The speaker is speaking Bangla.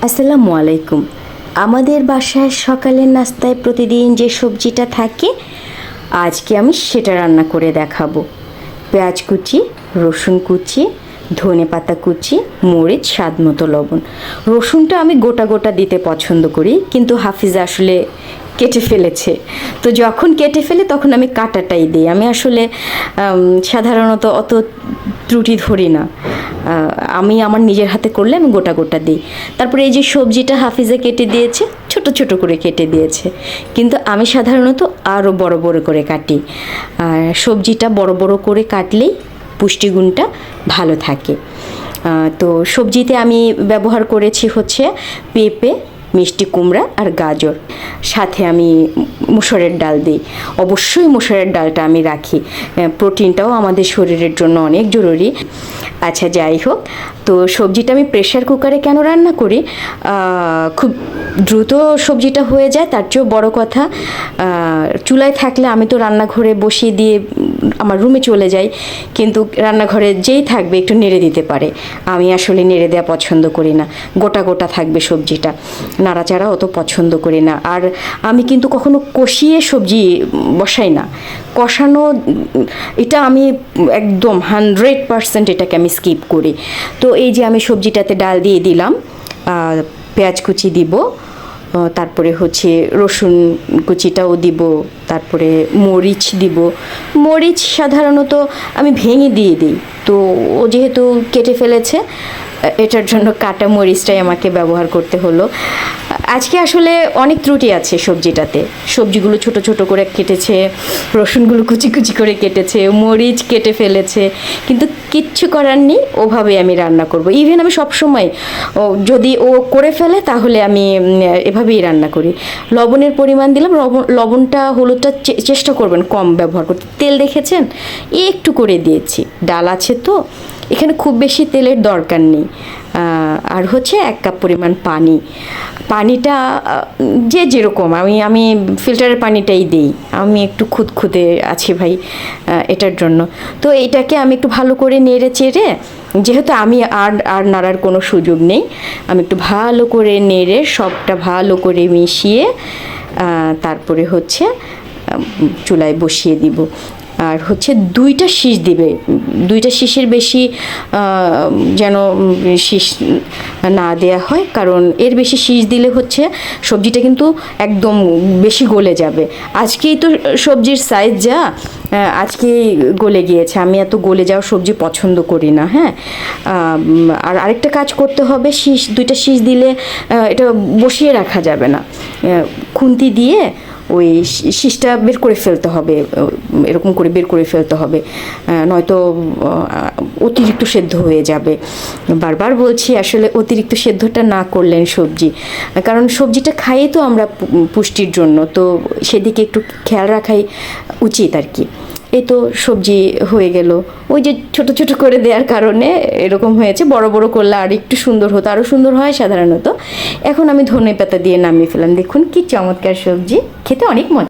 আসসালামু আলাইকুম। আমাদের বাসায় সকালের নাস্তায় প্রতিদিন যে সবজিটা থাকে আজকে আমি সেটা রান্না করে দেখাবো। পেঁয়াজ কুচি, রসুন কুচি, ধনেপাতা কুচি, মরিচ, স্বাদ মতো লবণ। রসুনটা আমি গোটা গোটা দিতে পছন্দ করি, কিন্তু হাফিজা আসলে কেটে ফেলেছে। তো যখন কেটে ফেলে তখন আমি কাটাটাই দিই। আমি আসলে সাধারণত অত ত্রুটি ধরি না। আমি আমার নিজের হাতে করলে আমি গোটা গোটা দিই। তারপরে এই যে সবজিটা হাফিজা কেটে দিয়েছে, ছোট ছোট করে কেটে দিয়েছে, কিন্তু আমি সাধারণত আরও বড় বড় করে কাটি। আর সবজিটা বড় বড় করে কাটলেই পুষ্টিগুণটা ভালো থাকে। তো সবজিতে আমি ব্যবহার করেছি হচ্ছে পেঁপে, মিষ্টি কুমড়া আর গাজর। সাথে আমি মুসুরের ডাল দিই। অবশ্যই মুসুরের ডালটা আমি রাখি, প্রোটিনটাও আমাদের শরীরের জন্য অনেক জরুরি। আচ্ছা, যাই হোক, তো সবজিটা আমি প্রেশার কুকারে কেন রান্না করি? খুব দ্রুত সবজিটা হয়ে যায়। তার চেয়েও বড় কথা, চুলায় থাকলে আমি তো রান্নাঘরে বসিয়ে দিয়ে আমার রুমে চলে যাই, কিন্তু রান্নাঘরে যেই থাকবে একটু নেড়ে দিতে পারে। আমি আসলে নেড়ে দেওয়া পছন্দ করি না, গোটা গোটা থাকবে সবজিটা, নাড়াচাড়া অত পছন্দ করি না। আর আমি কিন্তু কখনো কষিয়ে সবজি বসাই না। কষানো এটা আমি একদম 100% এটাকে আমি স্কিপ করি। তো এই যে আমি সবজিটাতে ডাল দিয়ে দিলাম, পেঁয়াজ কুচি দিব, তারপরে হচ্ছে রসুন কুচিটাও দিব, তারপরে মরিচ দিব। মরিচ সাধারণত আমি ভেঙে দিয়ে দিই, তো ও যেহেতু কেটে ফেলেছে এটার জন্য কাটা মরিচটাই আমাকে ব্যবহার করতে হলো। আজকে আসলে অনেক ত্রুটি আছে সবজিটাতে। সবজিগুলো ছোট ছোট করে কেটেছে, রসুনগুলো কুচি কুচি করে কেটেছে, মরিচ কেটে ফেলেছে, কিন্তু কিচ্ছু করার নেই, ওভাবে আমি রান্না করব। ইভেন আমি সবসময় যদি ও করে ফেলে তাহলে আমি এভাবেই রান্না করি। লবণের পরিমাণ দিলাম, লবণটা হলুদটা চেষ্টা করবেন কম ব্যবহার করতে। তেল দেখেছেন একটু করে দিয়েছি, ডাল আছে তো এখানে খুব বেশি তেলের দরকার নেই। আর হচ্ছে 1 কাপ পরিমাণ পানি। পানিটা যে যেরকম, আমি ফিল্টারের পানিটাই দিই। আমি একটু খুঁতখুঁতে আছি ভাই এটার জন্য। তো এটাকে আমি একটু ভালো করে নেড়ে চেড়ে, যেহেতু আমি আর নাড়ার কোনো সুযোগ নেই, আমি একটু ভালো করে নেড়ে সবটা ভালো করে মিশিয়ে তারপরে হচ্ছে চুলায় বসিয়ে দিব। আর হচ্ছে 2টা শীষ দিবে, 2টা শীষের বেশি যেন শীষ না দেয়া হয়, কারণ এর বেশি শীষ দিলে হচ্ছে সবজিটা কিন্তু একদম বেশি গলে যাবে। আজকেই তো সবজির সাইজ যা, আজকেই গলে গিয়েছে। আমি এত গলে যাওয়া সবজি পছন্দ করি না। হ্যাঁ, আর আরেকটা কাজ করতে হবে, 2টা শীষ দিলে এটা বসিয়ে রাখা যাবে না, খুন্তি দিয়ে ওই শীষটা বের করে ফেলতে হবে, এরকম করে বের করে ফেলতে হবে, নয়তো অতিরিক্ত সেদ্ধ হয়ে যাবে। বারবার বলছি আসলে অতিরিক্ত সেদ্ধটা না করলেন সবজি, কারণ সবজিটা খাই তো আমরা পুষ্টির জন্য, তো সেদিকে একটু খেয়াল রাখাই উচিত আর কি। এই তো সবজি হয়ে গেল। ওই যে ছোট ছোট করে দেওয়ার কারণে এরকম হয়েছে, বড় বড় করলে আর একটু সুন্দর হতো, আরও সুন্দর হয় সাধারণত। এখন আমি ধনেপাতা দিয়ে নামিয়ে ফেলাম। দেখুন কি চমৎকার সবজি, খেতে অনেক মজা।